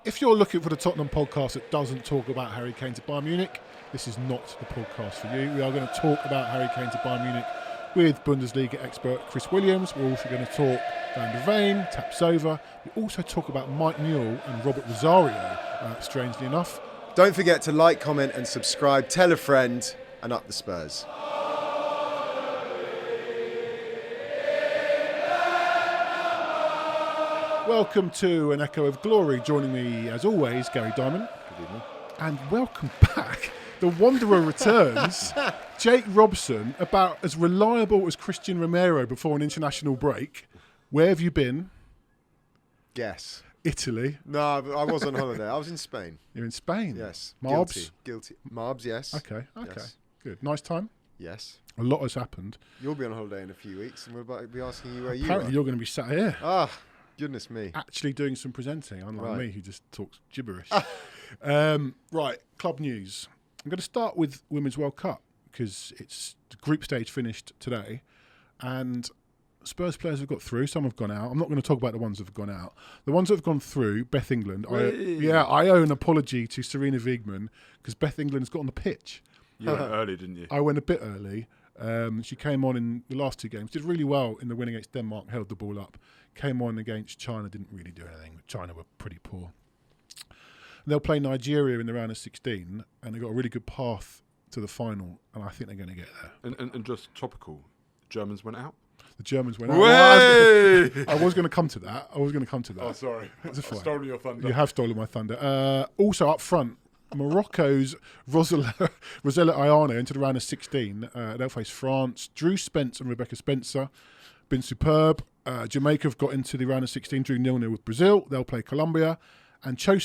If you're looking for the Tottenham podcast that doesn't talk about Harry Kane to Bayern Munich, this is not the podcast for you. We are going to talk about Harry Kane to Bayern Munich with Bundesliga expert Chris Williams. We're also going to talk Blunder, Tapsoba. We also talk about Mike Newell and Robert Rosario, strangely enough. Don't forget to like, comment and subscribe. Tell a friend and up the Spurs. Welcome to An Echo of Glory. Joining me, as always, Gary Diamond. Good evening. And welcome back. The Wanderer returns. Jake Robson, about as reliable as Christian Romero before an international break. Where have you been? Guess. Italy. No, I was on holiday. I was in Spain. You're in Spain? Yes. Marbs? Guilty. Marbs, yes. Okay. Yes. Good. Nice time? Yes. A lot has happened. You'll be on holiday in a few weeks and we'll be asking you where you Apparently are. you're going to be sat here. Goodness me. Actually doing some presenting, unlike Right. me who just talks gibberish. Right, club news. I'm going to start with Women's World Cup because it's the group stage finished today and Spurs players have got through. Some have gone out. I'm not going to talk about the ones that have gone out. The ones that have gone through, Beth England. I owe an apology to Serena Wiegmann because Beth England's got on the pitch. You went early, didn't you? I went a bit early. She came on in the last two games. Did really well in the win against Denmark, held the ball up. Came on against China, didn't really do anything. China were pretty poor. They'll play Nigeria in the round of 16, and they've got a really good path to the final, and I think they're going to get there. And just topical, Germans went out? The Germans went out. Way! I was going to come to that. Oh, sorry. It's I've stolen your thunder. You have stolen my thunder. Also up front, Morocco's Rosella Ayane into the round of 16. They'll face France. Drew Spence and Rebecca Spencer. Been superb. Jamaica have got into the round of 16, drew 0-0 with Brazil. They'll play Colombia. And Cho,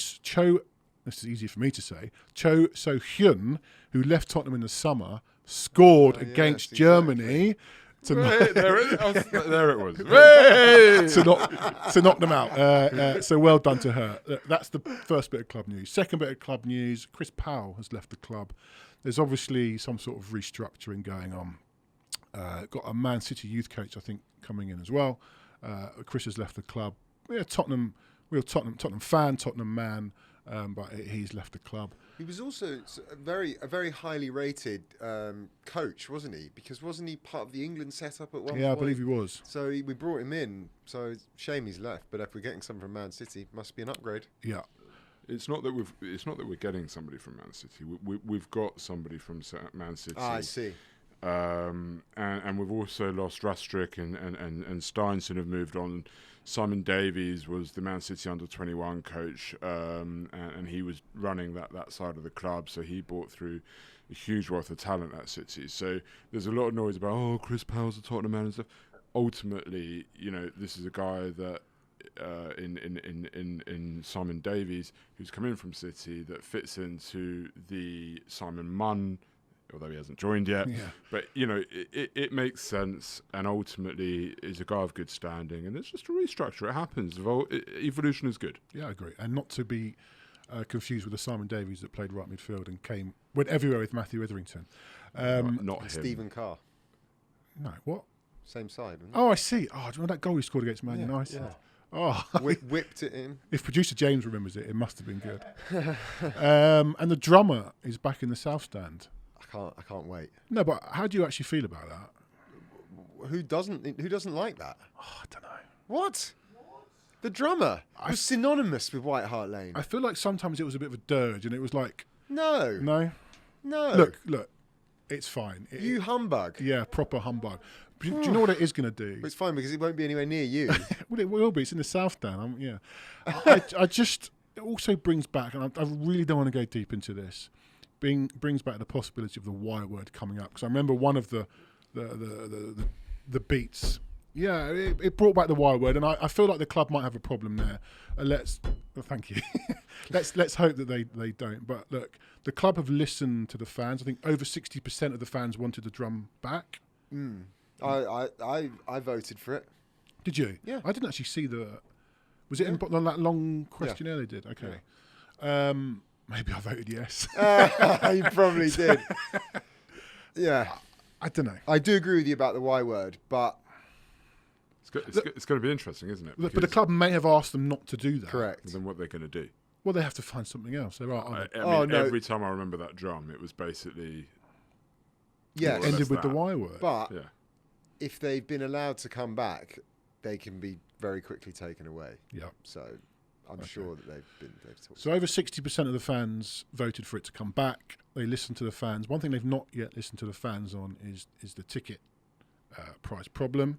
this is easy for me to say, Cho So-hyun, who left Tottenham in the summer, scored against Germany There it was. to knock them out. So well done to her. That's the first bit of club news. Second bit of club news, Chris Powell has left the club. There's obviously some sort of restructuring going on. Got a Man City youth coach, I think, coming in as well. Chris has left the club. We're Tottenham fan, Tottenham man, but he's left the club. He was also a very highly rated coach, wasn't he? Because wasn't he part of the England setup at one point? Yeah, I believe he was. So we brought him in. So shame he's left. But if we're getting someone from Man City, must be an upgrade. Yeah. It's not that we're getting somebody from Man City. We've got somebody from Man City. I see. And we've also lost Rastrick and Steinson have moved on. Simon Davies was the Man City under-21 coach, and he was running that side of the club, so he brought through a huge wealth of talent at City. So there's a lot of noise about, Chris Powell's the Tottenham man and stuff. Ultimately, this is a guy that in Simon Davies, who's come in from City, that fits into the Simon Munn, although he hasn't joined yet. Yeah. But, it makes sense, and ultimately is a guy of good standing, and it's just a restructure. It happens. Evolution is good. Yeah, I agree. And not to be confused with the Simon Davies that played right midfield and went everywhere with Matthew Etherington. Not him. Stephen Carr. No, what? Same side. Wasn't Oh, I see. Oh, do you remember that goal he scored against Man United? Yeah. Oh, Whipped it in. If producer James remembers it, it must have been good. And the drummer is back in the South Stand. I can't wait. No, but how do you actually feel about that? Who doesn't like that? Oh, I don't know. What? The drummer was synonymous with White Hart Lane. I feel like sometimes it was a bit of a dirge, and it was like, No. Look, it's fine. You humbug. Yeah, proper humbug. Do you know what it is going to do? It's fine because it won't be anywhere near you. Well, it will be. It's in the South Stand. Yeah. I just, it also brings back, and I really don't want to go deep into this, brings back the possibility of the Y word coming up. Because I remember one of the beats. Yeah, it brought back the Y word, and I feel like the club might have a problem there. Thank you. let's hope that they don't. But look, the club have listened to the fans. I think over 60% of the fans wanted the drum back. I voted for it. Did you? Yeah. I didn't actually see was it on that long questionnaire they did? Okay. Yeah. Maybe I voted yes. You probably did. Yeah. I don't know. I do agree with you about the Y word, but It's going to be interesting, isn't it? But the club may have asked them not to do that. correct. Then what they're going to do? Well, they have to find something else. There are other. I mean, every time I remember that drum, it was basically Yeah, ended with the that. Y word. but Yeah. if they've been allowed to come back, they can be very quickly taken away. Yeah. So I'm sure that they've talked. So over 60% of the fans voted for it to come back. They listened to the fans. One thing they've not yet listened to the fans on is the ticket price problem.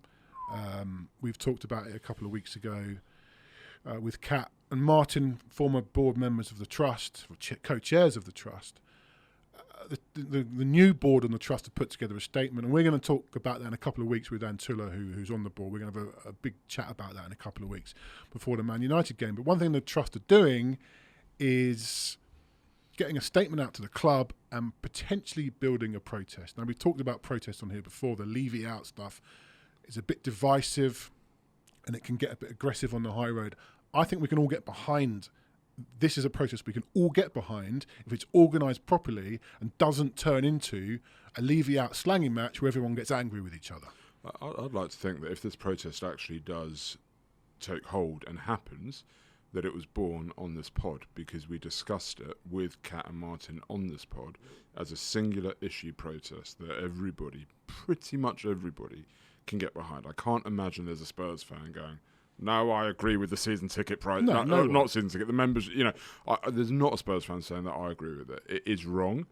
We've talked about it a couple of weeks ago with Kat and Martin, former board members of the trust, or co-chairs of the trust. The new board on the trust have put together a statement, and we're going to talk about that in a couple of weeks with Antula, who's on the board. We're going to have a big chat about that in a couple of weeks before the Man United game. But one thing the trust are doing is getting a statement out to the club and potentially building a protest. Now, we've talked about protests on here before. The Levy out stuff is a bit divisive, and it can get a bit aggressive on the high road. I think we can all get behind. This is a protest we can all get behind if it's organised properly and doesn't turn into a Levy out slanging match where everyone gets angry with each other. I'd like to think that if this protest actually does take hold and happens, that it was born on this pod, because we discussed it with Kat and Martin on this pod as a singular issue protest that everybody, pretty much everybody, can get behind. I can't imagine there's a Spurs fan going, no, I agree with the season ticket price. No, not season ticket. The members, there's not a Spurs fan saying that I agree with it. It is wrong.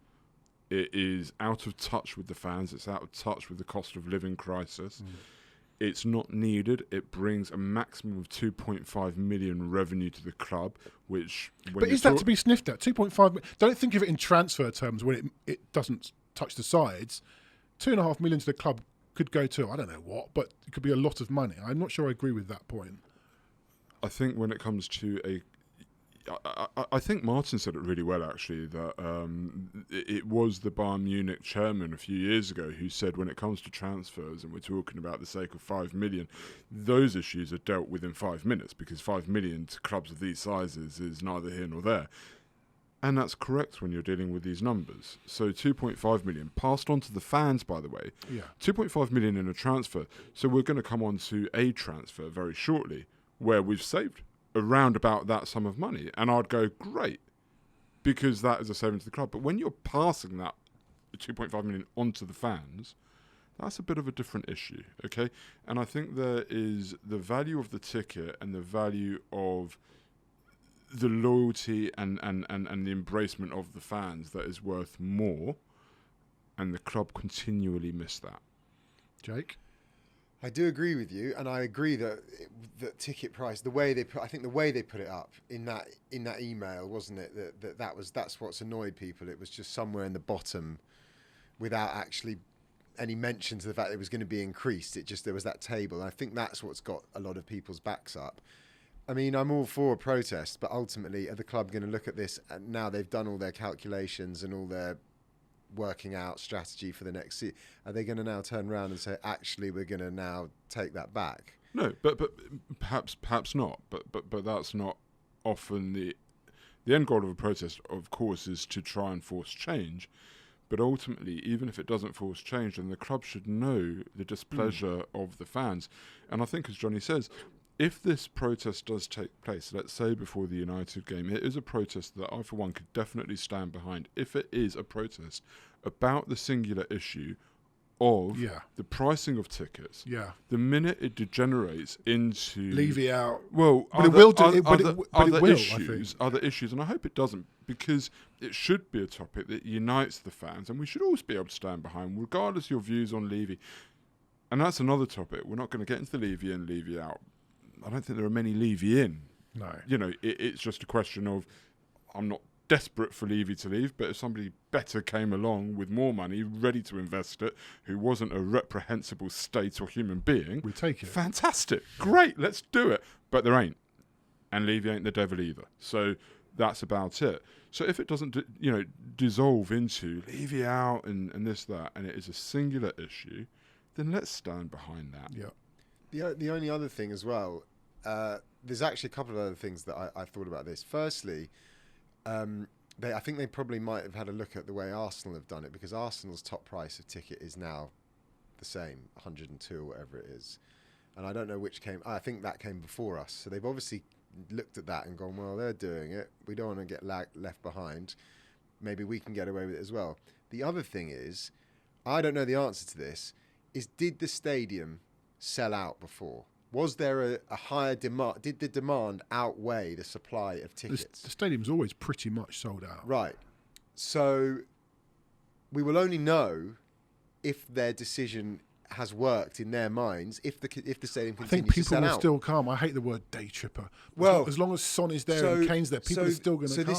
It is out of touch with the fans. It's out of touch with the cost of living crisis. It's not needed. It brings a maximum of 2.5 million revenue to the club, which... But is that to be sniffed at? 2.5 don't think of it in transfer terms when it doesn't touch the sides. 2.5 million to the club could go to, I don't know what, but it could be a lot of money. I'm not sure I agree with that point. I think when it comes to I think Martin said it really well, actually, that it was the Bayern Munich chairman a few years ago who said when it comes to transfers, and we're talking about the sake of 5 million, those issues are dealt with in 5 minutes, because 5 million to clubs of these sizes is neither here nor there. And that's correct when you're dealing with these numbers. So 2.5 million passed on to the fans, by the way. Yeah. 2.5 million in a transfer. So we're going to come on to a transfer very shortly where we've saved around about that sum of money. And I'd go, great, because that is a saving to the club. But when you're passing that 2.5 million onto the fans, that's a bit of a different issue, okay? And I think there is the value of the ticket and the value of the loyalty and the embracement of the fans that is worth more, and the club continually miss that. Jake? I do agree with you, and I agree that the ticket price, the way they put it up in that email, wasn't it? That's what's annoyed people. It was just somewhere in the bottom, without actually any mention to the fact that it was going to be increased. There was that table, and I think that's what's got a lot of people's backs up. I mean, I'm all for a protest, but ultimately, are the club going to look at this, and now they've done all their calculations and all their working out strategy for the next season? Are they going to now turn around and say, actually, we're going to now take that back? No, but perhaps not. But that's not often the end goal of a protest. Of course, is to try and force change. But ultimately, even if it doesn't force change, then the club should know the displeasure of the fans. And I think, as Johnny says, if this protest does take place, let's say before the United game, it is a protest that I, for one, could definitely stand behind. If it is a protest about the singular issue of the pricing of tickets, the minute it degenerates into... Levy out. Well, but it will do. But it will, issues, other issues, and I hope it doesn't, because it should be a topic that unites the fans, and we should always be able to stand behind, regardless of your views on Levy. And that's another topic. We're not going to get into the Levy in, Levy out. I don't think there are many Levy in. No. It's just a question of, I'm not desperate for Levy to leave, but if somebody better came along with more money, ready to invest it, who wasn't a reprehensible state or human being, we take it. Fantastic. Great, let's do it. But there ain't. And Levy ain't the devil either. So that's about it. So if it doesn't, dissolve into Levy out and this, that, and it is a singular issue, then let's stand behind that. Yeah. The only other thing as well, there's actually a couple of other things that I thought about this. Firstly, I think they probably might have had a look at the way Arsenal have done it, because Arsenal's top price of ticket is now the same, 102 or whatever it is. And I don't know which came. I think that came before us. So they've obviously looked at that and gone, well, they're doing it. We don't want to get left behind. Maybe we can get away with it as well. The other thing is, I don't know the answer to this, is did the stadium sell out before? Was there a higher demand? Did the demand outweigh the supply of tickets? The stadium's always pretty much sold out. Right. So we will only know if their decision has worked in their minds, if the stadium continues to sell out. I think people will still come. I hate the word day tripper. Well, as long as Son is there and Kane's there, people are still going to come. So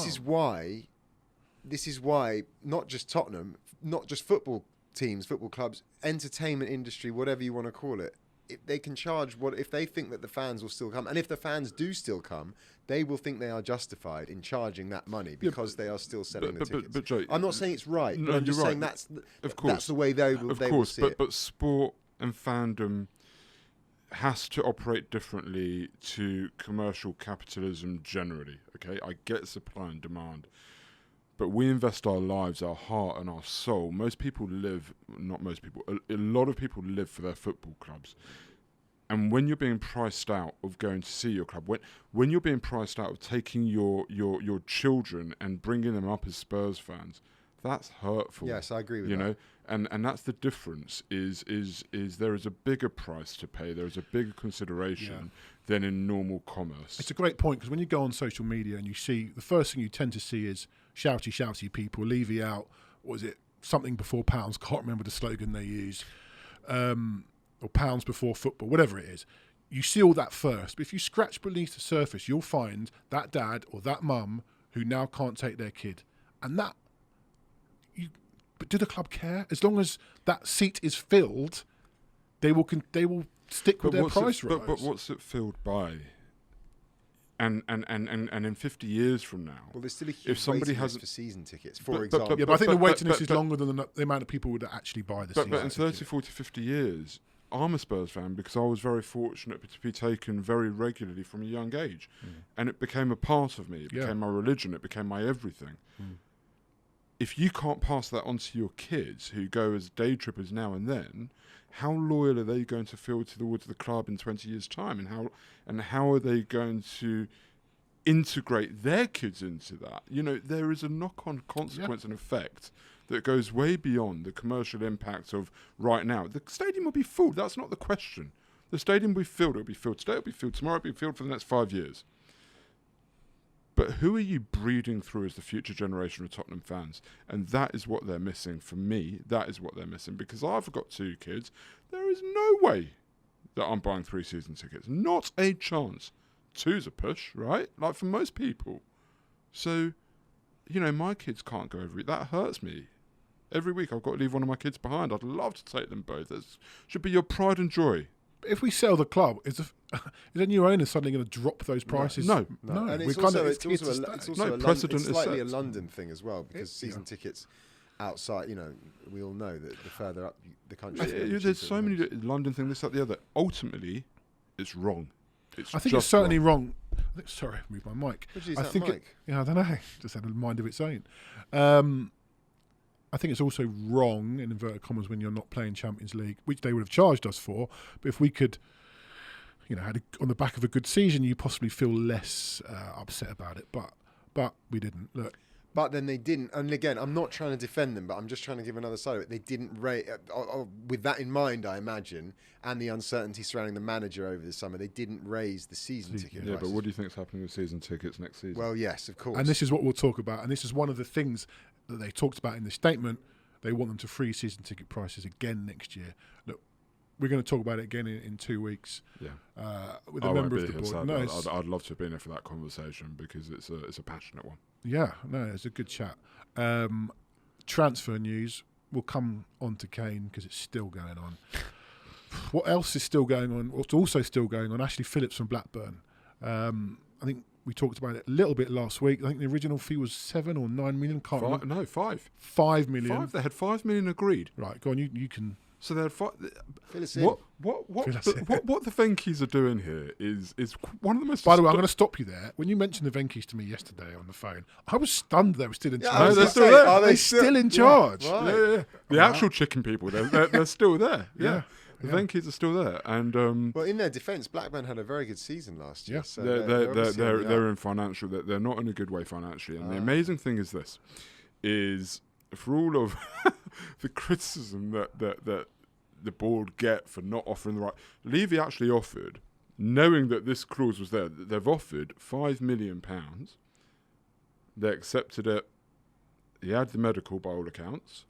this is why not just Tottenham, not just football teams, football clubs, entertainment industry, whatever you want to call it, if they can charge if they think that the fans will still come, and if the fans do still come, they will think they are justified in charging that money because they are still selling the tickets. But Joe, I'm not saying it's right, no, but I'm just saying right. that's the way they will see it. But sport and fandom has to operate differently to commercial capitalism generally. Okay, I get supply and demand. But we invest our lives, our heart and our soul. Most people live, not most people, a lot of people live for their football clubs. And when you're being priced out of going to see your club, when you're being priced out of taking your children and bringing them up as Spurs fans, that's hurtful. Yes, I agree with you that. know, and that's the difference. Is there is a bigger price to pay. There is a bigger consideration than in normal commerce. It's a great point because when you go on social media and you see, the first thing you tend to see is shouty people, Levy out, what was it, something before pounds, can't remember the slogan they use, or pounds before football, whatever it is. You see all that first, but if you scratch beneath the surface, you'll find that dad or that mum who now can't take their kid. And that, but do the club care? As long as that seat is filled, they will stick with their price rise. But what's it filled by? And in 50 years from now, well, there's still a huge waiting list for season tickets, for example. But I think the waiting list is longer than the amount of people that actually buy the season. But in 30, 40, 50 years, I'm a Spurs fan because I was very fortunate to be taken very regularly from a young age. And it became a part of me. It became my religion. It became my everything. If you can't pass that on to your kids who go as day trippers now and then, how loyal are they going to feel towards the club in 20 years' time? And how are they going to integrate their kids into that? You know, there is a knock-on consequence and effect that goes way beyond the commercial impact of right now. The stadium will be full. That's not the question. The stadium will be filled. It will be filled today. It will be filled tomorrow. It will be filled for the next 5 years. But who are you breeding through as the future generation of Tottenham fans? And that is what they're missing. For me, that is what they're missing. Because I've got 2 kids. There is no way that I'm buying 3 season tickets. Not a chance. 2's a push, right? Like for most people. So, you know, my kids can't go every week. That hurts me. Every week I've got to leave one of my kids behind. I'd love to take them both. That should be your pride and joy. If we sell the club, is a new owner suddenly going to drop those prices? No. And it's We're also precedent is slightly set. a London thing as well, because season tickets outside, you know, we all know that the further up the country... There's so many London things, this, that, the other. Ultimately, it's wrong. I think it's certainly wrong. Sorry, I moved my mic. What did you use that mic? I don't know. Just had a mind of its own. I think it's also wrong, in inverted commas, when you're not playing Champions League, which they would have charged us for. But if we could, you know, on the back of a good season, you possibly feel less upset about it. But we didn't. Look. But then they didn't. And again, I'm not trying to defend them, but I'm just trying to give another side of it. They didn't rate, with that in mind, I imagine, and the uncertainty surrounding the manager over the summer, they didn't raise the season ticket prices. But what do you think is happening with season tickets next season? Well, yes, of course. And this is what we'll talk about. And this is one of the things that they talked about in the statement. They want them to freeze season ticket prices again next year. Look, we're going to talk about it again in 2 weeks. Yeah, with a member of the board. So No, I'd love to have been there for that conversation because it's a passionate one. Yeah, no, it's a good chat. Transfer news. We'll come on to Kane because it's still going on. What else is still going on? What's also still going on? Ashley Phillips from Blackburn. I think we talked about it a little bit last week. I think the original fee was 7 or 9 million. Can't remember. No, 5. 5 million. 5. They had 5 million agreed. Right, go on. You can. So they had 5. Fill us in. What the Venky's are doing here is one of the most. By the way, I'm going to stop you there. When you mentioned the Venky's to me yesterday on the phone, I was stunned they were still in charge. No, they're still there. Are they still in charge? Right. Yeah. The actual chicken people, they're still there. Yeah. The then kids are still there, and well, in their defence, Blackburn had a very good season last year. Yeah. So they're in financial. They're not in a good way financially. And the amazing thing is this: is for all of the criticism that the board get for not offering the right, Levy actually offered, knowing that this clause was there. They've offered £5 million. They accepted it. He had the medical by all accounts.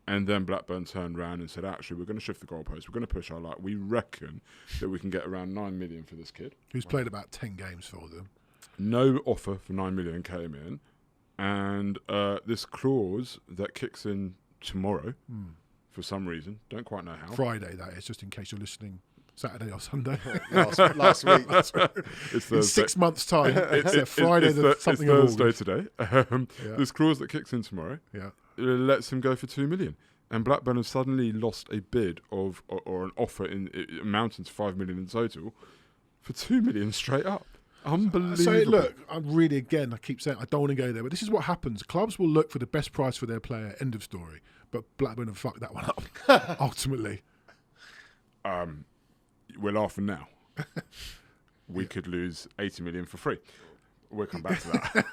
And then Blackburn turned around and said, actually, we're going to shift the goalpost. We're going to push our luck. We reckon that we can get around £9 million for this kid. Who's played about 10 games for them. No offer for £9 million came in. And this clause that kicks in tomorrow, for some reason, don't quite know how. Friday, that is, just in case you're listening Saturday or Sunday. last week. It's In 6 months' time. It's Friday, something of Thursday August. today. This clause that kicks in tomorrow lets him go for £2 million. And Blackburn have suddenly lost a bid of or an offer amounting to £5 million in total for £2 million straight up. Unbelievable. So look, I'm really, again, I keep saying I don't want to go there, but this is what happens. Clubs will look for the best price for their player, end of story. But Blackburn have fucked that one up, ultimately. We're laughing now. We could lose 80 million for free. We'll come back to that.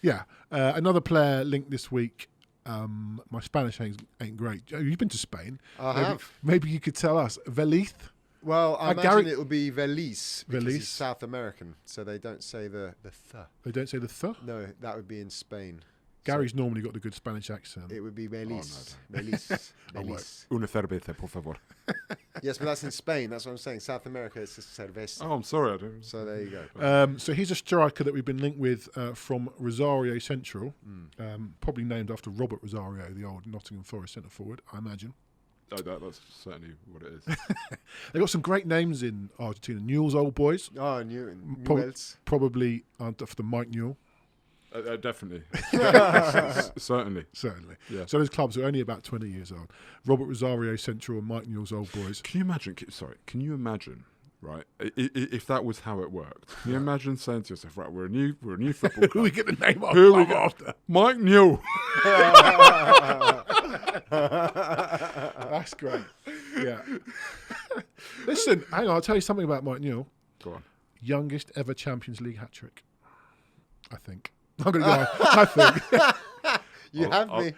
Yeah. Another player linked this week. My Spanish ain't great. You've been to Spain. I have. Maybe you could tell us. Veliz? Well, I imagine Gary- it will be Veliz because Veliz. he's South American, so they don't say the th. They don't say the th? No, that would be in Spain. Gary's normally got the good Spanish accent. It would be Veliz. no. Veliz. Veliz. Una cerveza, por favor. Yes, but that's in Spain. That's what I'm saying. South America, it's just cerveza. Oh, I'm sorry. I don't. So there you go. So he's a striker that we've been linked with from Rosario Central, probably named after Robert Rosario, the old Nottingham Forest centre forward, I imagine. Oh, that's certainly what it is. They've got some great names in Argentina. Newell's old boys, Oh, Newell's. probably after Mike Newell. Definitely. Certainly. Certainly. Yeah. So those clubs are only about 20 years old. Robert Rosario Central and Mike Newell's old boys. Can you imagine? Can you imagine? Right, if that was how it worked, can you imagine saying to yourself, right, we're a new football club. Who we get the name of? Who we get after? Mike Newell. That's great. Yeah. Listen, hang on, I'll tell you something about Mike Newell. Go on. Youngest ever Champions League hat trick. I think. I'm going to go. I think. You have me.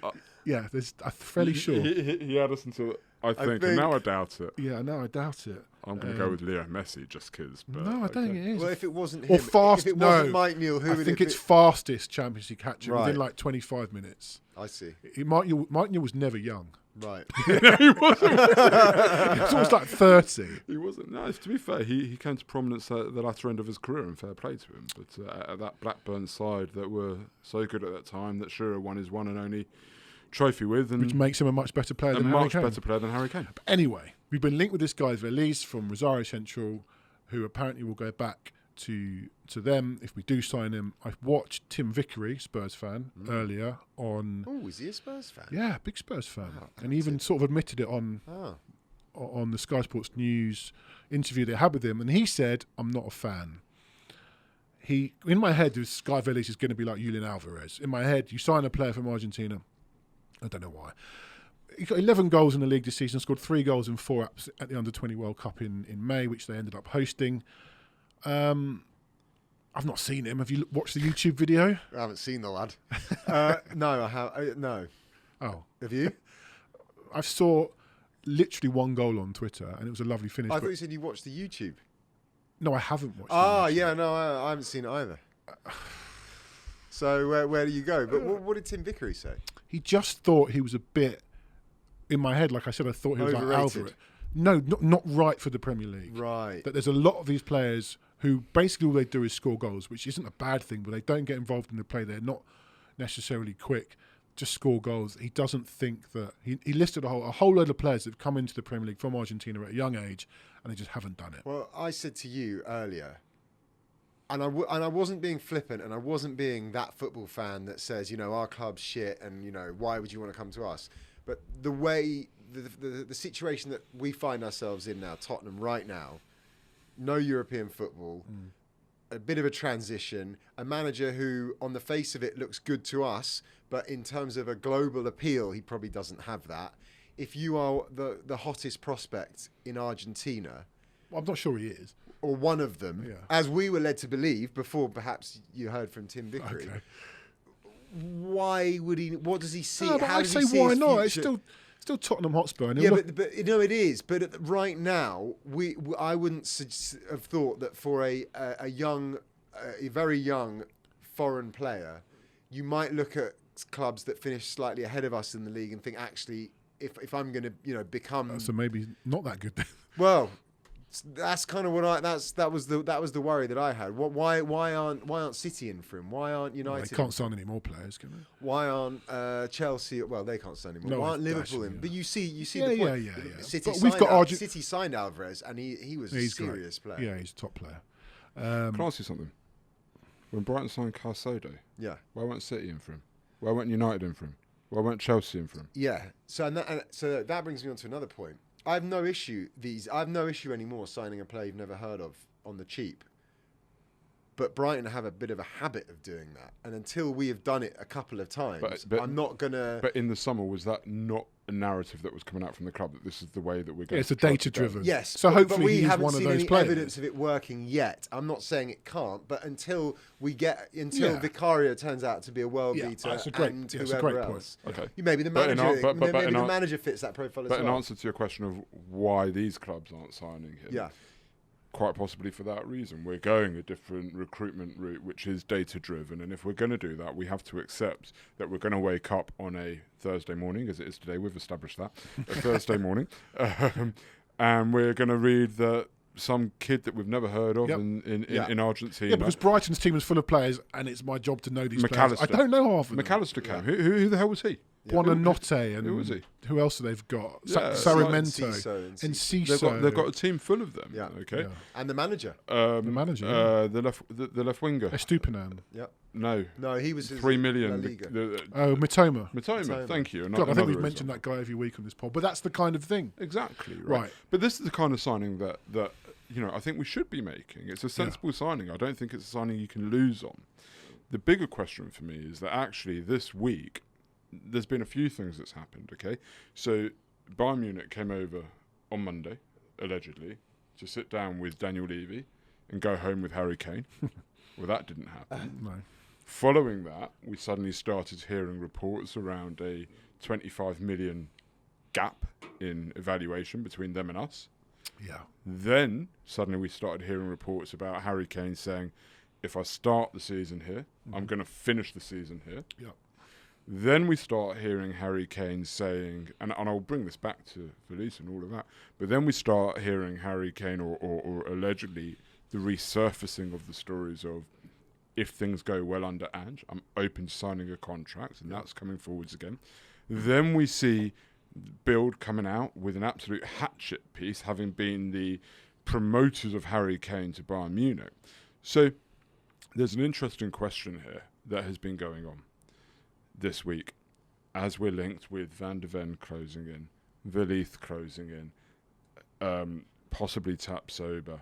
Yeah, I'm fairly sure. He had us until I think, and now I doubt it. Yeah, no, I doubt it. I'm going to go with Leo Messi just because. No, I don't think it is. Well, if it wasn't Or him, fast, if it no. wasn't Mike Newell, who I would think it it's be? fastest Champions League hat trick Right. within like 25 minutes. I see. Mike Newell was never young. Right. He wasn't. He was almost like 30. He wasn't. No, to be fair, he came to prominence at the latter end of his career, and fair play to him. But at that Blackburn side that were so good at that time, that Shearer won his one and only trophy with, and Which makes him a much better player a than Harry much Kane. better player than Harry Kane. But anyway, we've been linked with this guy Veliz from Rosario Central, who apparently will go back to them if we do sign him. I've watched Tim Vickery, Spurs fan, earlier on. Oh, is he a Spurs fan? Yeah, big Spurs fan, Oh, and he even sort of admitted it on the Sky Sports News interview they had with him, and he said, "I'm not a fan." In my head, this guy Veliz is going to be like Julian Alvarez. In my head, you sign a player from Argentina. I don't know why. He got 11 goals in the league this season, scored 3 goals in 4 at the Under-20 World Cup in May, which they ended up hosting. I've not seen him. Have you watched the YouTube video? I haven't seen the lad. No, I have. No. Oh. Have you? I saw literally 1 goal on Twitter, and it was a lovely finish. I but- thought you said you watched the YouTube. No, I haven't watched Ah, the YouTube. yeah, no, I haven't seen it either. So where do you go? But what did Tim Vickery say? He just thought he was a bit, in my head, like I said, I thought he was like Overrated. Alvarez. No, not right for the Premier League. Right. That there's a lot of these players who basically all they do is score goals, which isn't a bad thing, but they don't get involved in the play. They're not necessarily quick, just score goals. He doesn't think that... He listed a whole load of players that have come into the Premier League from Argentina at a young age, and they just haven't done it. Well, I said to you earlier, and I wasn't being flippant, and I wasn't being that football fan that says, you know, our club's shit, and, you know, why would you want to come to us? But the way, the situation that we find ourselves in now, Tottenham right now, no European football, a bit of a transition, a manager who, on the face of it, looks good to us, but in terms of a global appeal, he probably doesn't have that. if you are the hottest prospect in Argentina, Well, I'm not sure he is. or one of them, as we were led to believe before perhaps you heard from Tim Vickery, why would he? What does he see? No, but How I does say he see why his not? It's future? still Tottenham Hotspur. And Yeah, but you know it is. But right now, I wouldn't have thought that for a very young foreign player, you might look at clubs that finish slightly ahead of us in the league and think, actually, if I'm going to become so maybe not that good. well, that's kind of what that was the worry that I had. Why aren't City in for him? Why aren't United? They can't sign any more players, can they? Why aren't Chelsea? Well, they can't sign anymore. No, Why aren't it's Liverpool dashing, in? But you see Yeah, the point. yeah. City But signed we've got City signed Alvarez, and he was a serious player. Yeah, he's a top player. Can I ask you something? When Brighton signed Caicedo, why weren't City in for him? Why weren't United in for him? Why weren't Chelsea in for him? Yeah. So that brings me on to another point. I have no issue anymore signing a player you've never heard of on the cheap. But Brighton have a bit of a habit of doing that, and until we have done it a couple of times, I'm not gonna. But in the summer, was that not a narrative that was coming out from the club that this is the way that we're going? Yeah, it's a data-driven. Yes. So hopefully we he's haven't one of seen those any players. evidence of it working yet. I'm not saying it can't, but until Vicario turns out to be a world beater, that's a great else, point. Okay. Maybe the manager fits that profile as well. But in answer to your question of why these clubs aren't signing him, quite possibly for that reason. We're going a different recruitment route, which is data-driven, and if we're going to do that, we have to accept that we're going to wake up on a Thursday morning, as it is today. We've established that, a Thursday morning, and we're going to read that some kid that we've never heard of in Argentina. Yeah, because Brighton's team is full of players, and it's my job to know these players. I don't know half of them. McAllister came. Who the hell was he? Buonanotte, and who was he? Who else have they've got? Sarmiento and Ciso. They've got a team full of them. Yeah. Okay. Yeah. And the manager. The manager. The left winger. Estupinan. Yep. No, he was 3 million. Mitoma. Mitoma. Thank you. God, I think we've mentioned that guy every week on this pod, but that's the kind of thing. Exactly right. But this is the kind of signing that I think we should be making. It's a sensible signing. I don't think it's a signing you can lose on. The bigger question for me is that actually this week there's been a few things that's happened. Okay, so Bayern Munich came over on Monday, allegedly, to sit down with Daniel Levy and go home with Harry Kane. Well, that didn't happen. No. Following that, we suddenly started hearing reports around a 25 million gap in evaluation between them and us. Yeah. Then suddenly we started hearing reports about Harry Kane saying, if I start the season here, I'm going to finish the season here. Yeah. Then we start hearing Harry Kane saying, and I'll bring this back to Felice and all of that, but then we start hearing Harry Kane or allegedly the resurfacing of the stories of, if things go well under Ange, I'm open to signing a contract, and that's coming forwards again. Then we see Bild coming out with an absolute hatchet piece, having been the promoters of Harry Kane to Bayern Munich. So there's an interesting question here that has been going on this week, as we're linked with Van de Ven closing in, Villieth closing in, possibly Tapsoba,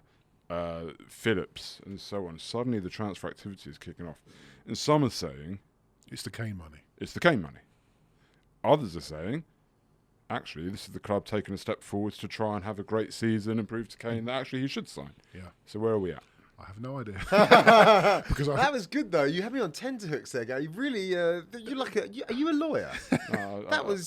Phillips, and so on. Suddenly the transfer activity is kicking off. And some are saying it's the Kane money. It's the Kane money. Others are saying, actually, this is the club taking a step forwards to try and have a great season and prove to Kane that actually he should sign. Yeah. So where are we at? I have no idea. Because that was good though. You had me on tenterhooks there, Gary. You really, are you a lawyer?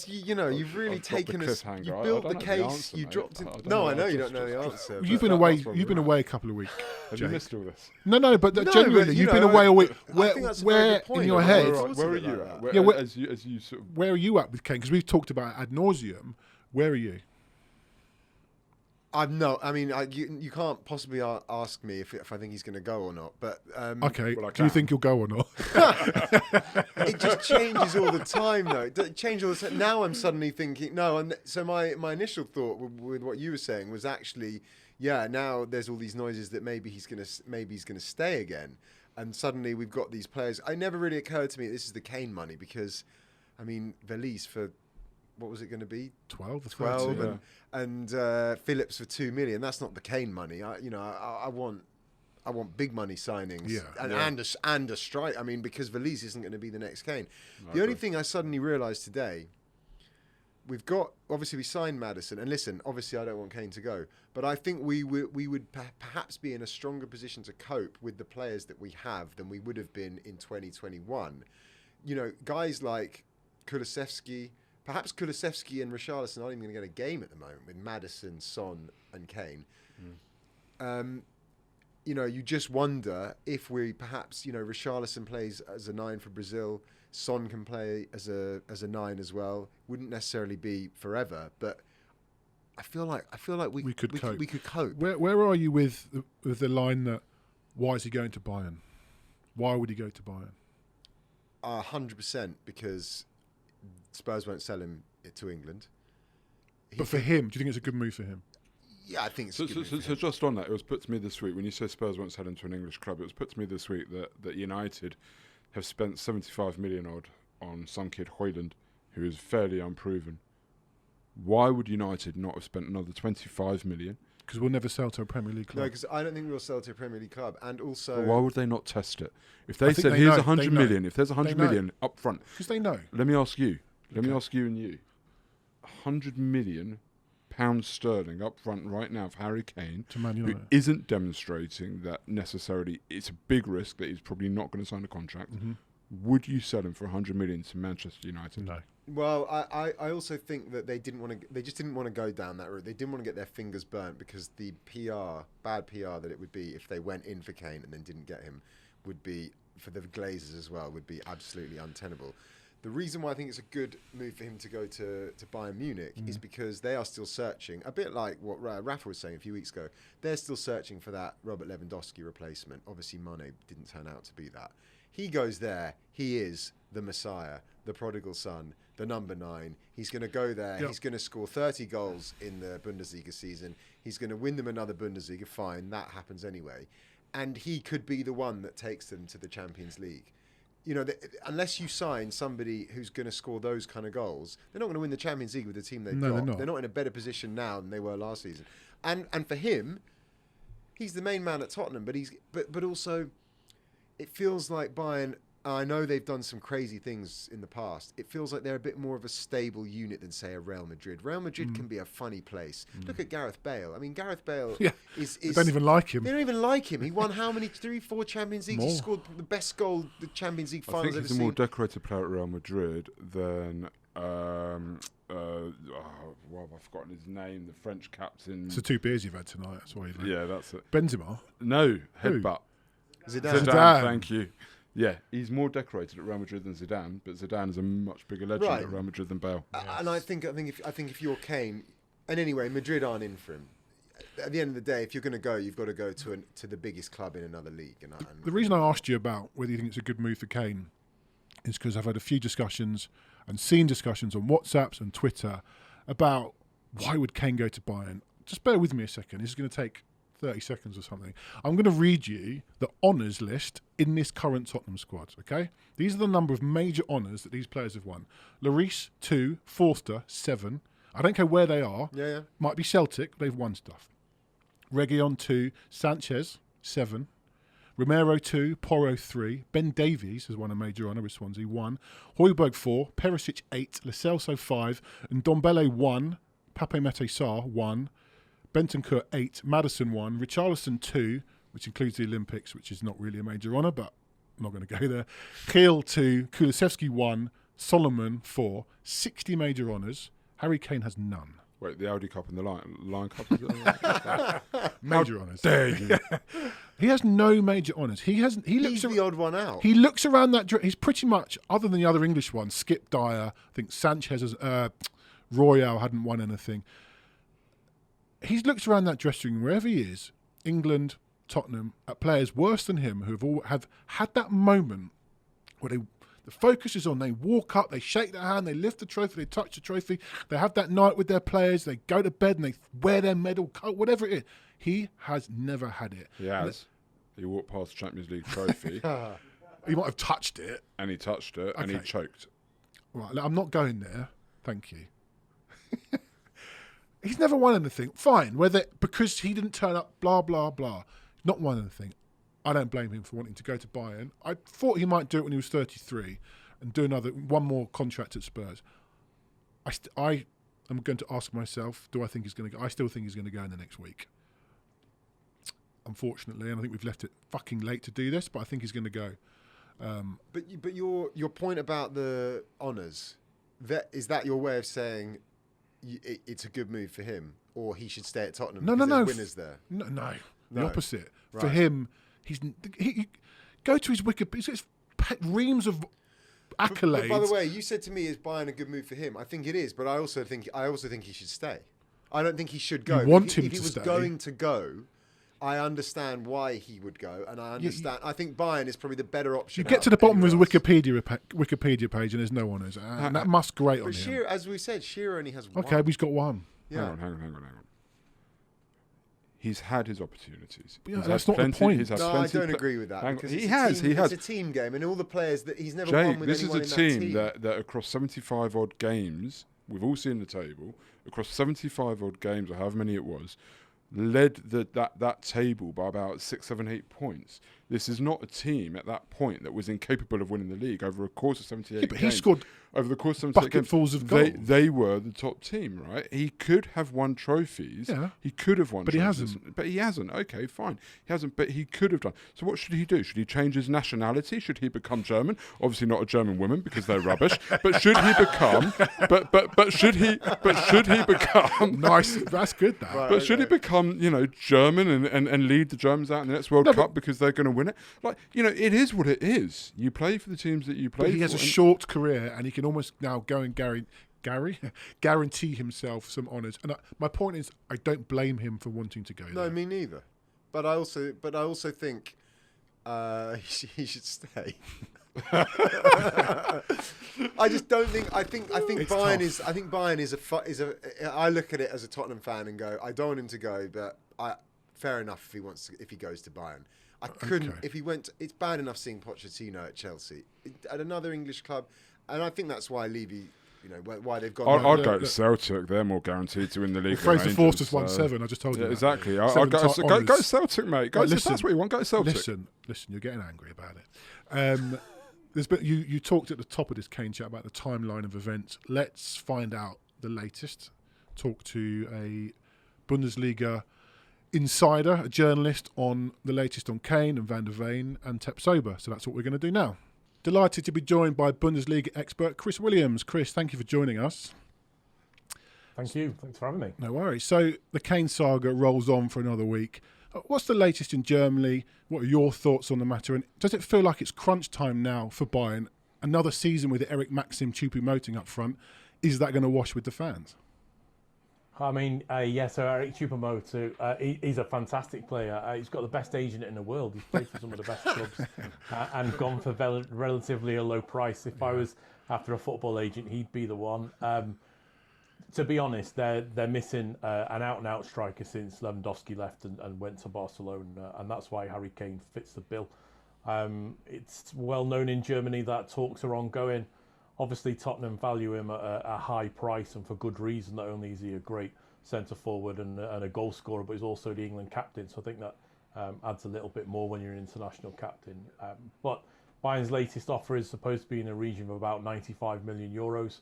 You've really taken us. You built the case. You dropped it. No, I know you don't know the answer. You've been away. You've been away a couple of weeks. Have you missed all this? No, but genuinely, you've been away a week. Where in your head? Where are you at? Yeah, as you sort of. Where are you at with Kane? Because we've talked about it ad nauseum. Where are you? You can't possibly ask me if I think he's going to go or not. But okay, do you think he'll go or not? It just changes all the time, though. It changes all the time. Now I'm suddenly thinking no. And so my initial thought with what you were saying was actually, now there's all these noises that maybe he's going to stay again, and suddenly we've got these players. It never really occurred to me this is the Kane money because, Valise for. What was it going to be? 12 and Phillips for 2 million. That's not the Kane money. I want big money signings and a strike. Because Valise isn't going to be the next Kane. The only thing I suddenly realised today we've got, obviously we signed Maddison, and listen, obviously I don't want Kane to go, but I think we would perhaps be in a stronger position to cope with the players that we have than we would have been in 2021. You know, guys like Kulusevski, perhaps Kulusevski and Richarlison aren't even going to get a game at the moment with Maddison, Son and Kane. You know, you just wonder if we perhaps, you know, Richarlison plays as a 9 for Brazil, Son can play as a 9 as well. Wouldn't necessarily be forever, but I feel like we could cope. Where are you with the line that why is he going to Bayern? Why would he go to Bayern? 100%, because Spurs won't sell him to England. But for him, do you think it's a good move for him? Yeah, I think it's so. So just on that, it was put to me this week when you said Spurs won't sell him to an English club. It was put to me this week that United have spent 75 million odd on some kid Højlund, who is fairly unproven. Why would United not have spent another 25 million? Because we'll never sell to a Premier League club. No, because I don't think we'll sell to a Premier League club. And also, but why would they not test it? If they said here's 100 million, if there's 100 million up front, because they know. Let me ask you. Let me ask you and you. 100 million pounds sterling up front right now for Harry Kane, who isn't demonstrating that necessarily it's a big risk that he's probably not going to sign a contract. Mm-hmm. Would you sell him for 100 million to Manchester United? No. Well, I also think that they just didn't want to go down that route. They didn't want to get their fingers burnt, because the bad PR that it would be if they went in for Kane and then didn't get him would be, for the Glazers as well, would be absolutely untenable. The reason why I think it's a good move for him to go to Bayern Munich is because they are still searching, a bit like what Rafa was saying a few weeks ago. They're still searching for that Robert Lewandowski replacement. Obviously, Mane didn't turn out to be that. He goes there. He is the Messiah, the prodigal son, the number 9. He's going to go there. Yep. He's going to score 30 goals in the Bundesliga season. He's going to win them another Bundesliga. Fine, that happens anyway. And he could be the one that takes them to the Champions League. You know, unless you sign somebody who's going to score those kind of goals, they're not going to win the Champions League with the team they've got. They're not in a better position now than they were last season. And for him, he's the main man at Tottenham, but also it feels like Bayern, I know they've done some crazy things in the past. It feels like they're a bit more of a stable unit than, say, a Real Madrid. Real Madrid can be a funny place. Look at Gareth Bale. I mean, Gareth Bale is... They don't even like him. They don't even like him. He won how many? 3, 4 Champions Leagues? He scored the best goal the Champions League finals ever seen. I think he's a more decorated player at Real Madrid than... I've forgotten his name. The French captain. It's the 2 beers you've had tonight. That's why. Yeah, that's it. Benzema? No, headbutt. Zidane. Thank you. Yeah, he's more decorated at Real Madrid than Zidane, but Zidane is a much bigger legend at Real Madrid than Bale. And I think if you're Kane, and anyway, Madrid aren't in for him. At the end of the day, if you're going to go, you've got to go to the biggest club in another league. And the reason I asked you about whether you think it's a good move for Kane is because I've had a few discussions and seen discussions on WhatsApps and Twitter about why would Kane go to Bayern. Just bear with me a second. This is going to take 30 seconds or something. I'm going to read you the honours list in this current Tottenham squad, okay? These are the number of major honours that these players have won. Lloris, 2. Forster, 7. I don't care where they are. Yeah. Might be Celtic, they've won stuff. Reguilon, 2. Sanchez, 7. Romero, 2. Porro, 3. Ben Davies has won a major honour with Swansea, 1. Højbjerg, 4. Perisic, 8. Lo Celso, 5. And Ndombele, 1. Pape Matar Sarr, 1. Bentancur, 8. Maddison, 1. Richarlison, 2, which includes the Olympics, which is not really a major honour, but I'm not going to go there. Gil, 2. Kulusevski, 1. Solomon, 4. 60 major honours. Harry Kane has none. Wait, the Audi Cup and the Lion Cup? Major honours. There you go. He has no major honours. He's the odd one out. He looks around that... He's pretty much, other than the other English ones, Skip Dyer, I think Sanchez, Royale hadn't won anything. He's looked around that dressing room, wherever he is, England, Tottenham, at players worse than him who have had that moment where the focus is on, they walk up, they shake their hand, they lift the trophy, they touch the trophy, they have that night with their players, they go to bed and they wear their medal coat, whatever it is. He has never had it. He has. He walked past the Champions League trophy. He might have touched it. And he touched it, and he choked. Right, I'm not going there. Thank you. He's never won anything. Fine, because he didn't turn up, blah, blah, blah. Not won anything. I don't blame him for wanting to go to Bayern. I thought he might do it when he was 33 and do one more contract at Spurs. I am going to ask myself, do I think he's going to go? I still think he's going to go in the next week. Unfortunately, and I think we've left it fucking late to do this, but I think he's going to go. But your point about the honours, is that your way of saying it's a good move for him, or he should stay at Tottenham? No. Winners there. No. The opposite. Right. For him, he go to his Wikipedia. It's reams of accolades. But by the way, you said to me, "Is Bayern a good move for him?" I think it is, but I also think he should stay. I don't think he should go. You want him if he to was stay. going to go, I understand why he would go, and I understand. I think Bayern is probably the better option. You get to the bottom of his Wikipedia page, and there's no honours, and that must grate on But him. Shearer, as we said, Shearer only has one. Okay, but he's got one. Yeah. Hang on. He's had his opportunities. Yeah, that's not the point. No, I don't agree with that. Because He has. It's a team game, and all the players that he's never won with this anyone is in a that team team. that across 75 odd games, we've all seen the table, across 75 odd games, or however many it was, led that table by about 6, 7, 8 points. This is not a team at that point that was incapable of winning the league over a course of 78 but games. he scored over the course of 78 games. bucketfuls of goals. They were the top team, right? He could have won trophies. Yeah. He could have won But he trophies. hasn't. But he hasn't. Okay, fine. He hasn't, but he could have done. So what should he do? Should he change his nationality? Should he become German? Obviously not a German woman because they're rubbish. But should he become but should he become nice. That's good. That. Right. but should he become, German and lead the Germans out in the next World Cup because they're going to win it? Like, it is what it is. You play for the teams that you play But for. he has a short career, and he can almost now go and guarantee himself some honours. And my point is, I don't blame him for wanting to go. No, there. me neither. But I also think he should stay. I just don't think. I think It's Bayern tough. is. I think Bayern is a. I look at it as a Tottenham fan and go, I don't want him to go, but fair enough if he goes to Bayern. I couldn't Okay. if he went. It's bad enough seeing Pochettino at Chelsea, at another English club, and I think that's why Levy. Why they've gone. I'd go to Celtic. They're more guaranteed to win the league. Fraser than Forster's Rangers, won 7. I just told you. Yeah, that. exactly. I'd 7 go honours. Celtic, mate. Go. Right, If that's what you want. Go Celtic. Listen. You're getting angry about it. There's been you talked at the top of this Kane chat about the timeline of events. Let's find out the latest. Talk to a Bundesliga insider, a journalist, on the latest on Kane and Van der Veen and Tapsoba. So that's what we're going to do now. Delighted to be joined by Bundesliga expert Chris Williams. Chris, thank you for joining us. Thank you. Thanks for having me. No worries. So the Kane saga rolls on for another week. What's the latest in Germany? What are your thoughts on the matter? And does it feel like it's crunch time now for Bayern? Another season with Eric Maxim Choupo-Moting up front. Is that going to wash with the fans? I mean, so Eric Choupo-Moting, he's a fantastic player. He's got the best agent in the world. He's played for some of the best clubs and gone for relatively a low price. If I was after a football agent, he'd be the one. To be honest, they're missing an out-and-out striker since Lewandowski left and went to Barcelona, and that's why Harry Kane fits the bill. It's well known in Germany that talks are ongoing. Obviously, Tottenham value him at a high price, and for good reason. Not only is he a great centre-forward and a goal scorer, but he's also the England captain. So I think that adds a little bit more when you're an international captain. But Bayern's latest offer is supposed to be in a region of about 95 million euros.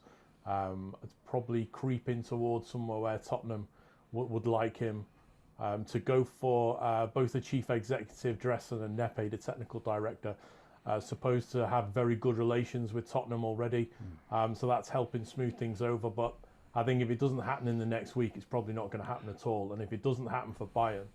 It's probably creeping towards somewhere where Tottenham would like him to go for. Both the chief executive, Dressler, and Nepe, the technical director, supposed to have very good relations with Tottenham already. So that's helping smooth things over. But I think if it doesn't happen in the next week, it's probably not going to happen at all. And if it doesn't happen for Bayern,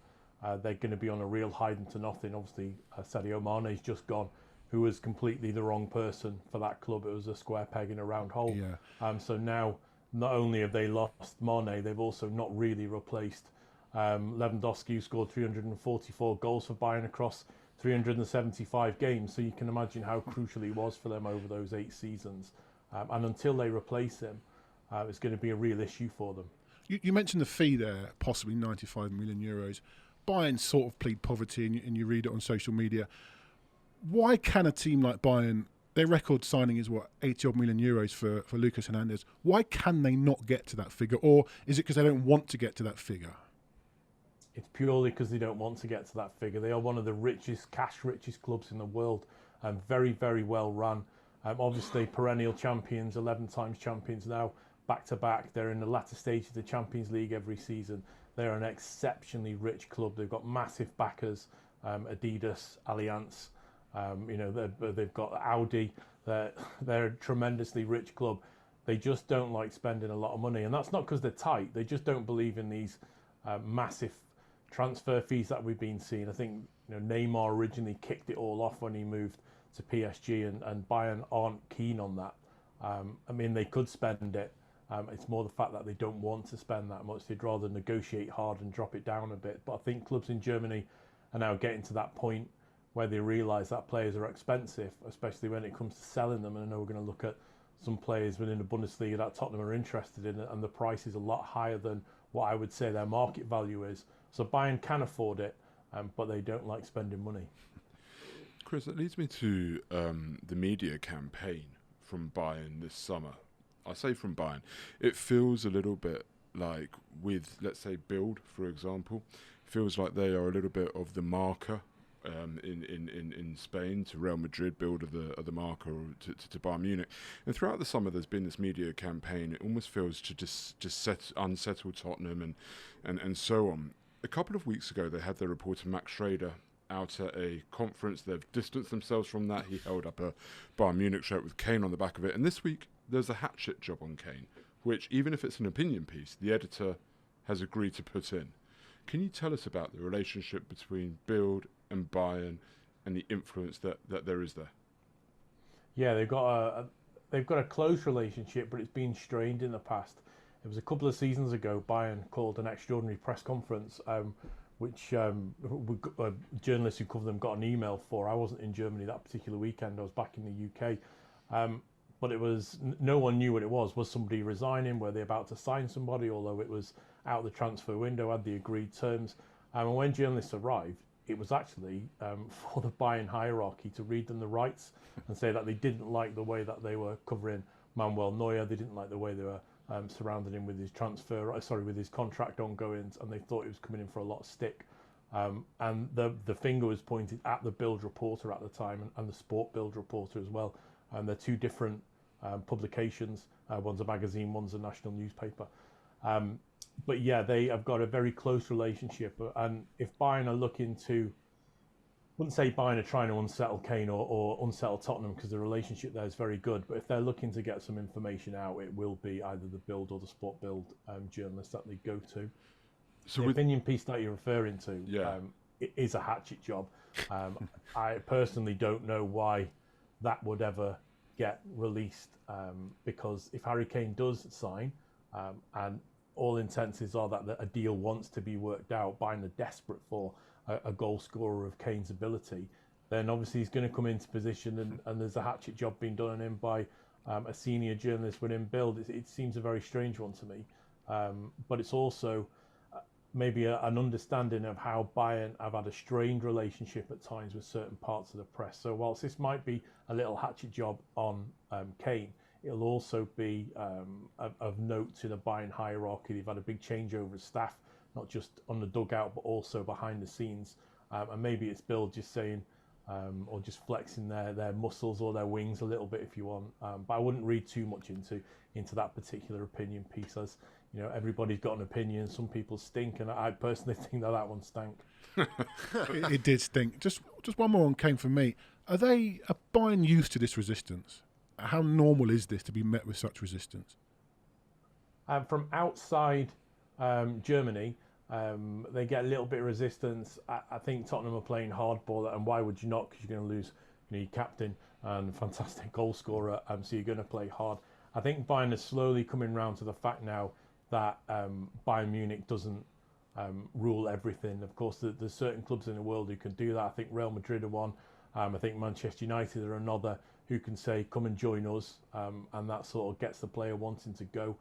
they're going to be on a real hiding to nothing. Obviously, Sadio Mane's just gone, who was completely the wrong person for that club. It was a square peg in a round hole. Yeah. So now, not only have they lost Mane, they've also not really replaced Lewandowski, who scored 344 goals for Bayern across 375 games. So you can imagine how crucial he was for them over those 8 seasons. And until they replace him, it's going to be a real issue for them. You mentioned the fee there, possibly 95 million euros. Bayern sort of plead poverty, and you read it on social media. Why can a team like Bayern, their record signing is 80-odd million euros for Lucas Hernandez. Why can they not get to that figure? Or is it because they don't want to get to that figure? It's purely because they don't want to get to that figure. They are one of the cash richest clubs in the world, and very, very well run. Obviously, perennial champions, 11 times champions now. back-to-back. They're in the latter stage of the Champions League every season. They're an exceptionally rich club. They've got massive backers, Adidas, Allianz. They've got Audi. They're a tremendously rich club. They just don't like spending a lot of money, and that's not because they're tight. They just don't believe in these massive transfer fees that we've been seeing. I think Neymar originally kicked it all off when he moved to PSG, and Bayern aren't keen on that. They could spend it. It's more the fact that they don't want to spend that much. They'd rather negotiate hard and drop it down a bit. But I think clubs in Germany are now getting to that point where they realise that players are expensive, especially when it comes to selling them. And I know we're going to look at some players within the Bundesliga that Tottenham are interested in, and the price is a lot higher than what I would say their market value is. So Bayern can afford it, but they don't like spending money. Chris, that leads me to the media campaign from Bayern this summer. I say from Bayern. It feels a little bit like with, let's say, Bild, for example. It feels like they are a little bit of the marker in Spain to Real Madrid, Bild of the marker to Bayern Munich. And throughout the summer, there's been this media campaign. It almost feels to just unsettle Tottenham and so on. A couple of weeks ago, they had their reporter Max Schrader out at a conference. They've distanced themselves from that. He held up a Bayern Munich shirt with Kane on the back of it. And this week, there's a hatchet job on Kane, which, even if it's an opinion piece, the editor has agreed to put in. Can you tell us about the relationship between Bild and Bayern and the influence that there is there? Yeah, they've got a close relationship, but it's been strained in the past. It was a couple of seasons ago, Bayern called an extraordinary press conference, which journalists who cover them got an email for. I wasn't in Germany that particular weekend. I was back in the UK. But it was, no one knew what it was. Was somebody resigning? Were they about to sign somebody? Although it was out the transfer window, had the agreed terms. And when journalists arrived, it was actually for the Bayern hierarchy to read them the rights and say that they didn't like the way that they were covering Manuel Neuer. They didn't like the way they were surrounding him with his with his contract ongoings, and they thought he was coming in for a lot of stick. And the finger was pointed at the Bild reporter at the time and the Sport Bild reporter as well. And they're two different publications. One's a magazine, one's a national newspaper. But yeah, they have got a very close relationship. And if Bayern are looking to, wouldn't say Bayern are trying to unsettle Kane or unsettle Tottenham, because the relationship there is very good. But if they're looking to get some information out, it will be either the Bild or the Sport Bild journalists that they go to. So the opinion piece that you're referring to, it is a hatchet job. I personally don't know why that would ever get released, because if Harry Kane does sign, and all intentions are that a deal wants to be worked out, Bayern are desperate for a goal scorer of Kane's ability, then obviously he's going to come into position, and there's a hatchet job being done on him by a senior journalist within Bild. It seems a very strange one to me, but it's also maybe an understanding of how Bayern have had a strained relationship at times with certain parts of the press. So whilst this might be a little hatchet job on Kane, it'll also be of note to the Bayern hierarchy. They've had a big changeover of staff, not just on the dugout, but also behind the scenes. And maybe it's Bild just saying, or just flexing their muscles or their wings a little bit, if you want. But I wouldn't read too much into that particular opinion piece, as everybody's got an opinion. Some people stink, and I personally think that one stank. It did stink. Just one more on Kane for me. Are Bayern used to this resistance? How normal is this to be met with such resistance? From outside Germany, they get a little bit of resistance. I think Tottenham are playing hardball, and why would you not? Because you're going to lose your captain and fantastic goal scorer, so you're going to play hard. I think Bayern is slowly coming round to the fact now that Bayern Munich doesn't rule everything. Of course, there's certain clubs in the world who can do that. I think Real Madrid are one. I think Manchester United are another who can say, come and join us, and that sort of gets the player wanting to go.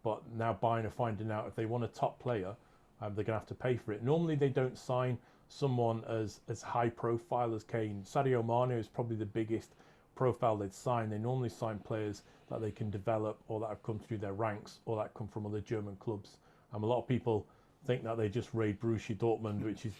But now Bayern are finding out if they want a top player, they're going to have to pay for it. Normally they don't sign someone as high profile as Kane. Sadio Mane is probably the biggest profile they'd sign. They normally sign players that they can develop, or that have come through their ranks, or that come from other German clubs. A lot of people think that they just raid Borussia Dortmund, which is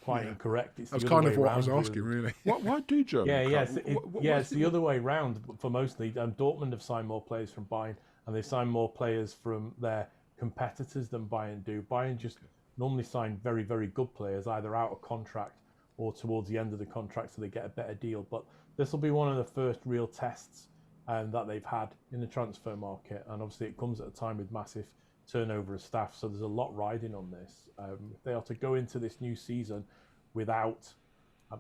quite incorrect. It's That's the kind other of way what I was round, asking, really. Why do German? Yeah, clubs? it's the other way round for mostly. Dortmund have signed more players from Bayern, and they signed more players from their competitors than Bayern do. Bayern just normally sign very, very good players, either out of contract or towards the end of the contract, so they get a better deal. But this will be one of the first real tests that they've had in the transfer market, and obviously it comes at a time with massive turnover of staff, so there's a lot riding on this. If they are to go into this new season without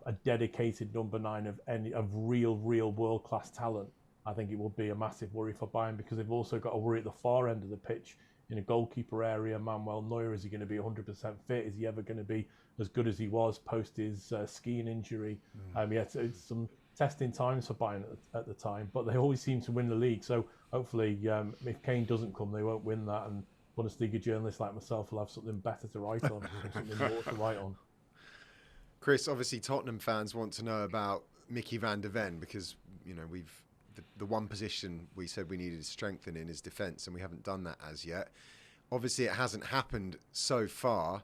a dedicated number 9 of real world class talent, I think it will be a massive worry for Bayern, because they've also got to worry at the far end of the pitch in a goalkeeper area. Manuel Neuer, is he going to be 100% fit? Is he ever going to be as good as he was post his skiing injury? It's some testing times for Bayern at the time, but they always seem to win the league. So hopefully, if Kane doesn't come, they won't win that, and Bundesliga journalists like myself will have something better to write on, or something more to write on. Chris, obviously Tottenham fans want to know about Micky van der Ven, because we've the one position we said we needed to strengthen in is defence, and we haven't done that as yet. Obviously, it hasn't happened so far.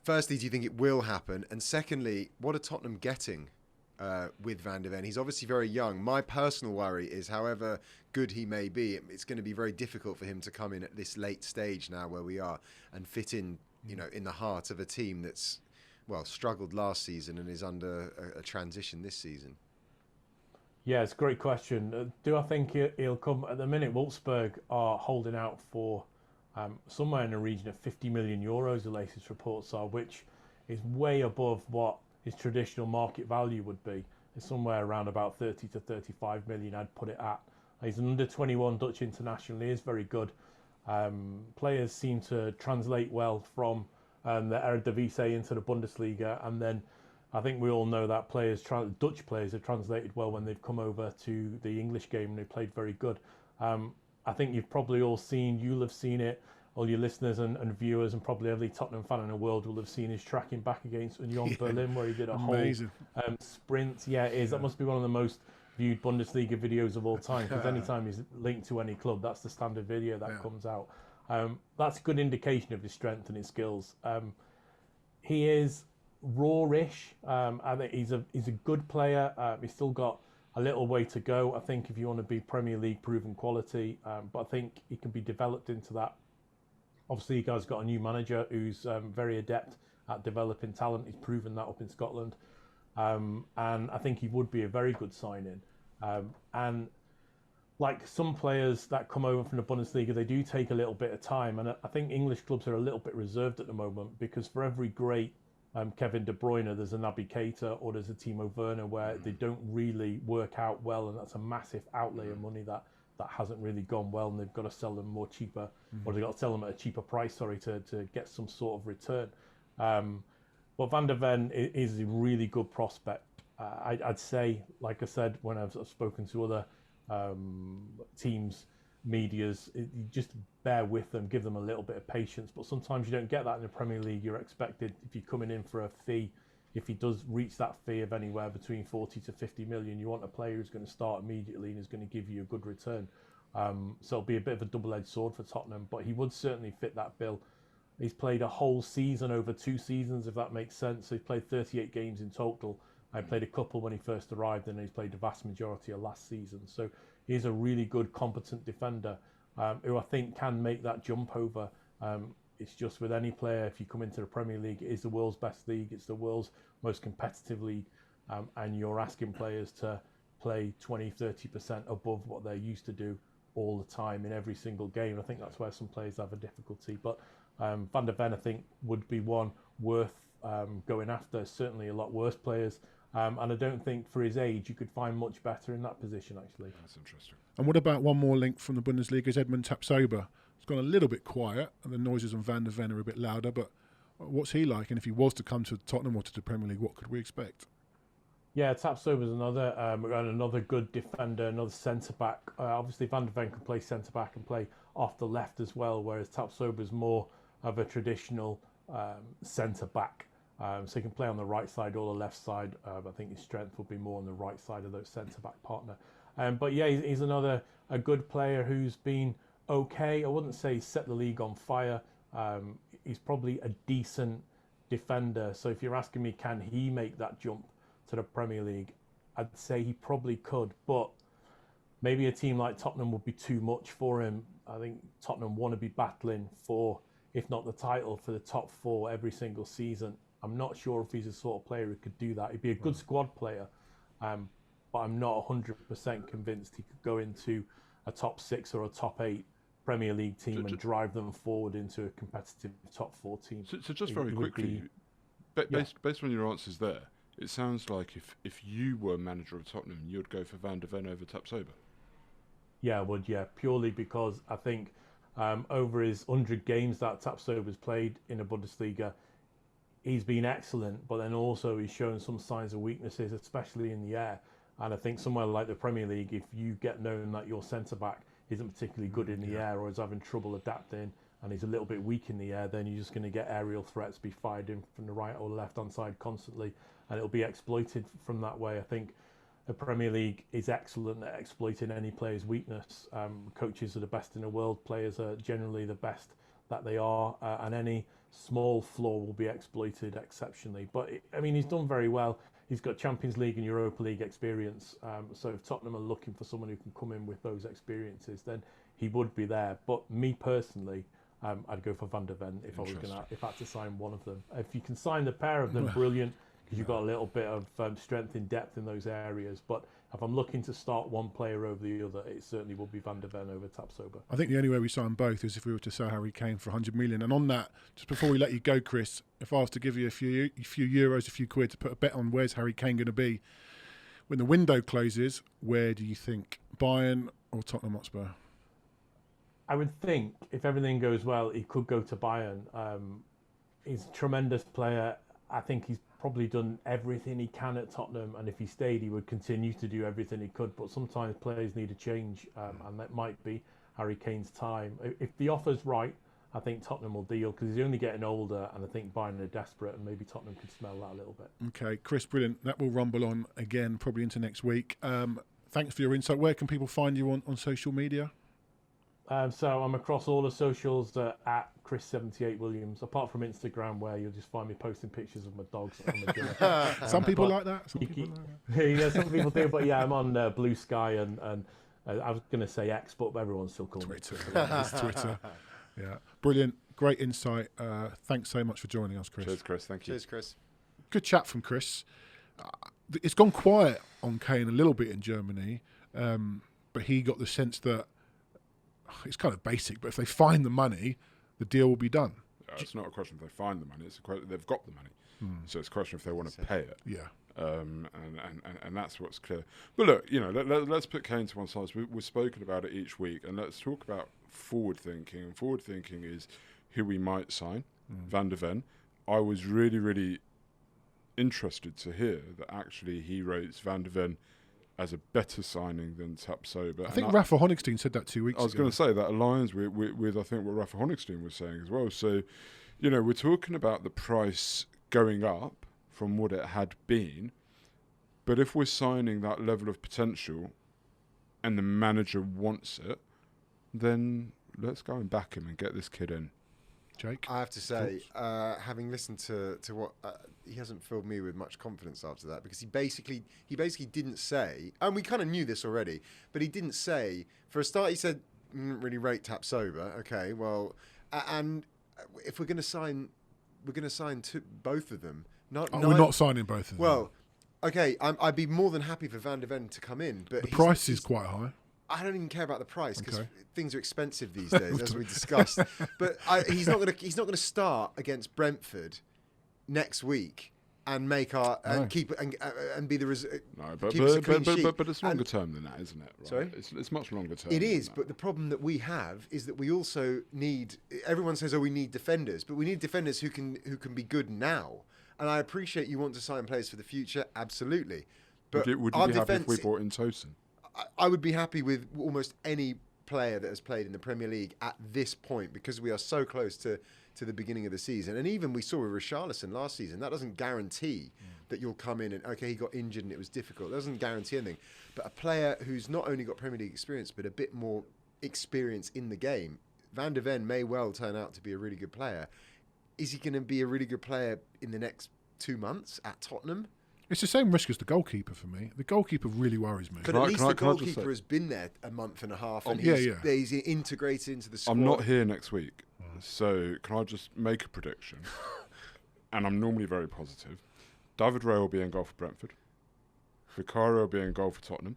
Firstly, do you think it will happen? And secondly, what are Tottenham getting with Van der Ven? He's obviously very young. My personal worry is, however good he may be, it's going to be very difficult for him to come in at this late stage now where we are and fit in, in the heart of a team that's, struggled last season and is under a transition this season. Yeah, it's a great question. Do I think he'll come? At the minute, Wolfsburg are holding out for somewhere in the region of 50 million euros, the latest reports are, which is way above what his traditional market value would be. It's somewhere around about 30 to 35 million, I'd put it at. He's an under-21 Dutch international. He is very good. Players seem to translate well from the Eredivisie into the Bundesliga, and then I think we all know that Dutch players have translated well when they've come over to the English game, and they played very good. I think you'll have seen it, all your listeners and viewers, and probably every Tottenham fan in the world will have seen his tracking back against Union Berlin, where he did a whole sprint. Yeah, it is. That must be one of the most viewed Bundesliga videos of all time, because anytime he's linked to any club, that's the standard video that comes out. That's a good indication of his strength and his skills. He is raw-ish. I think he's a good player. He's still got a little way to go, I think, if you want to be Premier League proven quality. But I think he can be developed into that. Obviously, you guys got a new manager who's very adept at developing talent. He's proven that up in Scotland. And I think he would be a very good signing. And like some players that come over from the Bundesliga, they do take a little bit of time. And I think English clubs are a little bit reserved at the moment, because for every great Kevin De Bruyne, there's a Naby Keita or there's a Timo Werner where they don't really work out well, and that's a massive outlay of money that hasn't really gone well, and they've got to sell them more cheaper, or they've got to sell them at a cheaper price, to get some sort of return. But Van der Ven is a really good prospect. I'd say, like I said, when I've spoken to other teams, medias, you just bear with them, give them a little bit of patience. But sometimes you don't get that in the Premier League. You're expected, if you're coming in for a fee, if he does reach that fee of anywhere between 40 to 50 million, you want a player who's going to start immediately and is going to give you a good return. So it'll be a bit of a double-edged sword for Tottenham, but he would certainly fit that bill. He's played a whole season over 2 seasons, if that makes sense. So he's played 38 games in total. I played a couple when he first arrived, and he's played the vast majority of last season. So he's a really good, competent defender who I think can make that jump over. It's just with any player, if you come into the Premier League, it is the world's best league. It's the world's most competitive league. And you're asking players to play 20, 30% above what they're used to do all the time in every single game. I think that's where some players have a difficulty. But Van der Ven, I think, would be one worth going after. Certainly a lot worse players. And I don't think for his age you could find much better in that position, actually. That's interesting. And what about one more link from the Bundesliga is Edmond Tapsoba. It's gone a little bit quiet, and the noises on Van der Ven are a bit louder, but what's he like? And if he was to come to Tottenham or to the Premier League, what could we expect? Yeah, Tapsoba's another good defender, another centre-back. Obviously, Van der Ven can play centre-back and play off the left as well, whereas Tapsoba's more of a traditional centre-back. So he can play on the right side or the left side. I think his strength will be more on the right side of those centre-back partner. But yeah, he's a good player who's been okay. I wouldn't say he's set the league on fire. He's probably a decent defender. So if you're asking me, can he make that jump to the Premier League? I'd say he probably could, but maybe a team like Tottenham would be too much for him. I think Tottenham want to be battling for, if not the title, for the top 4 every single season. I'm not sure if he's the sort of player who could do that. He'd be a good squad player, but I'm not 100% convinced he could go into a top 6 or a top 8 Premier League team and drive them forward into a competitive top 4 team. So just very quickly, based on your answers there, it sounds like if you were manager of Tottenham, you'd go for Van de Ven over Tapsoba. Yeah, I would, purely because I think over his 100 games that Tapsoba's played in the Bundesliga, he's been excellent, but then also he's shown some signs of weaknesses, especially in the air. And I think somewhere like the Premier League, if you get known that your centre-back isn't particularly good in the air or is having trouble adapting and he's a little bit weak in the air, then you're just going to get aerial threats be fired in from the right or left-hand side constantly, and it'll be exploited from that way. I think the Premier League is excellent at exploiting any player's weakness. Coaches are the best in the world. Players are generally the best that they are, and any small flaw will be exploited exceptionally. But he's done very well. He's got Champions League and Europa League experience. So if Tottenham are looking for someone who can come in with those experiences, then he would be there. But me personally, I'd go for Van de Ven if I had to sign one of them. If you can sign the pair of them, brilliant, because you've got a little bit of strength in depth in those areas. But if I'm looking to start one player over the other, it certainly will be Van de Ven over Tapsoba. I think the only way we sign both is if we were to sell Harry Kane for 100 million. And on that, just before we let you go, Chris, if I was to give you a few euros, a few quid to put a bet on where's Harry Kane going to be when the window closes, where do you think? Bayern or Tottenham Hotspur? I would think if everything goes well, he could go to Bayern. He's a tremendous player. I think he's probably done everything he can at Tottenham, and if he stayed, he would continue to do everything he could. But sometimes players need a change, and that might be Harry Kane's time. If the offer's right, I think Tottenham will deal, because he's only getting older, and I think Bayern are desperate, and maybe Tottenham could smell that a little bit. Okay, Chris, brilliant. That will rumble on again, probably into next week. Thanks for your insight. Where can people find you on social media? So I'm across all the socials at Chris78Williams, apart from Instagram, where you'll just find me posting pictures of my dogs on the dinner. Some people like that. Some people do, but I'm on Blue Sky and I was going to say X, but everyone's still calling Twitter. It's Twitter. Yeah, brilliant. Great insight. Thanks so much for joining us, Chris. Cheers, Chris. Thank you. Cheers, Chris. Good chat from Chris. It's gone quiet on Kane a little bit in Germany, but he got the sense that it's kind of basic, but if they find the money, the deal will be done. It's not a question if they find the money, it's a question they've got the money. So it's a question if they want to pay it. Yeah. And that's what's clear. But look, let's put Kane to one side. We've spoken about it each week, and let's talk about forward thinking. And forward thinking is who we might sign. Van de Ven. I was really, really interested to hear that actually he rates Van de Ven as a better signing than Tapsoba. I think Rafa Honigstein said that 2 weeks ago. I was going to say that aligns with I think what Rafa Honigstein was saying as well. So, we're talking about the price going up from what it had been, but if we're signing that level of potential and the manager wants it, then let's go and back him and get this kid in. Jake? I have to say, having listened to what he hasn't filled me with much confidence after that, because he basically didn't say, and we kind of knew this already, but he didn't say. For a start, he said really rate Tapsoba. Okay, well, and if we're going to sign, both of them. We're not signing both of them. Well, okay, I'd be more than happy for Van de Ven to come in, but the price is quite high. I don't even care about the price, because Okay. things are expensive these days, as we discussed. But he's not going to start against Brentford next week and make our and keep and be the No, but keep us a clean sheet. it's longer term than that, isn't it? Right? Sorry? It's much longer term. It is, than but the problem that we have is that we also need. Everyone says, "Oh, we need defenders," but we need defenders who can be good now. And I appreciate you want to sign players for the future, absolutely. But would you be happy if we brought in Tosin? I would be happy with almost any player that has played in the Premier League at this point, because we are so close to the beginning of the season. And even we saw with Richarlison last season, that doesn't guarantee that you'll come in and, okay, he got injured and it was difficult. That doesn't guarantee anything. But a player who's not only got Premier League experience, but a bit more experience in the game, Van de Ven may well turn out to be a really good player. Is he going to be a really good player in the next 2 months at Tottenham? It's the same risk as the goalkeeper for me. The goalkeeper really worries me. But at least the goalkeeper has been there a month and a half, and he's integrated into the squad. I'm not here next week, so can I just make a prediction? And I'm normally very positive. David Raya will be in goal for Brentford. Vicario will be in goal for Tottenham.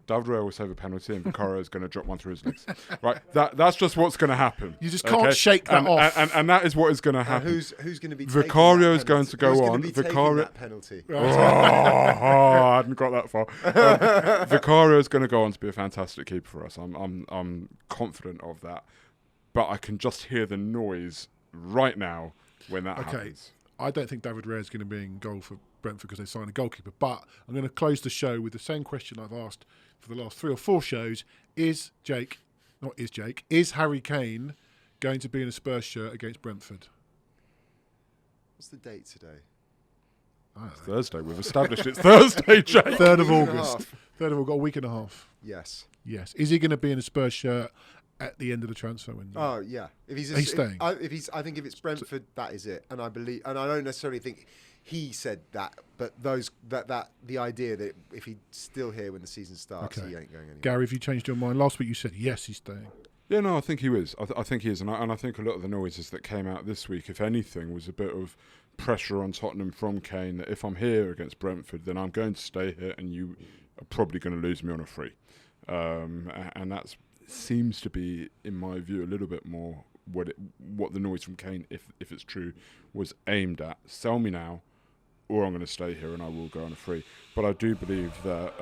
David Raya will save a penalty, and Vicario is going to drop one through his legs. Right, that's just what's going to happen. You just can't shake that off. And that is what is going to happen. Who's going to be? Vicario is going to go on. Vicario penalty. I hadn't got that far. Vicario is going to go on to be a fantastic keeper for us. I'm confident of that. But I can just hear the noise right now when that happens. I don't think David Raya is going to be in goal for Brentford because they signed a goalkeeper. But I'm going to close the show with the same question I've asked for the last 3 or 4 shows. Is Harry Kane going to be in a Spurs shirt against Brentford? What's the date today? It's Thursday. We've established it's Thursday, Jake. 3rd of August. 3rd of August. Got a week and a half. Yes. Is he going to be in a Spurs shirt at the end of the transfer window? Oh yeah. He's staying. I think if it's Brentford, that is it. And I don't necessarily think he said that, but the idea that if he's still here when the season starts, he ain't going anywhere. Gary, have you changed your mind? Last week you said yes, he's staying. Yeah, no, I think he is. I think he is, and I think a lot of the noises that came out this week, if anything, was a bit of pressure on Tottenham from Kane that if I'm here against Brentford, then I'm going to stay here, and you are probably going to lose me on a free. And that seems to be, in my view, a little bit more what the noise from Kane, if it's true, was aimed at. Sell me now, or I'm going to stay here and I will go on a free. But I do believe that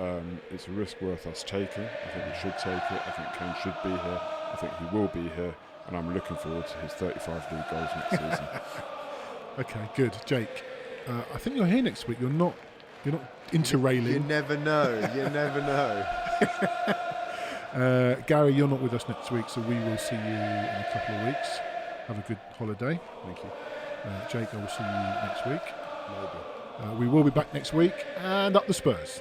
it's a risk worth us taking. I think we should take it. I think Kane should be here. I think he will be here. And I'm looking forward to his 35 league goals next season. Okay, good. Jake, I think you're here next week. You're not interrailing. You never know. You never know. Gary, you're not with us next week, so we will see you in a couple of weeks. Have a good holiday. Thank you. Jake, I will see you next week. Maybe. We will be back next week, and up the Spurs.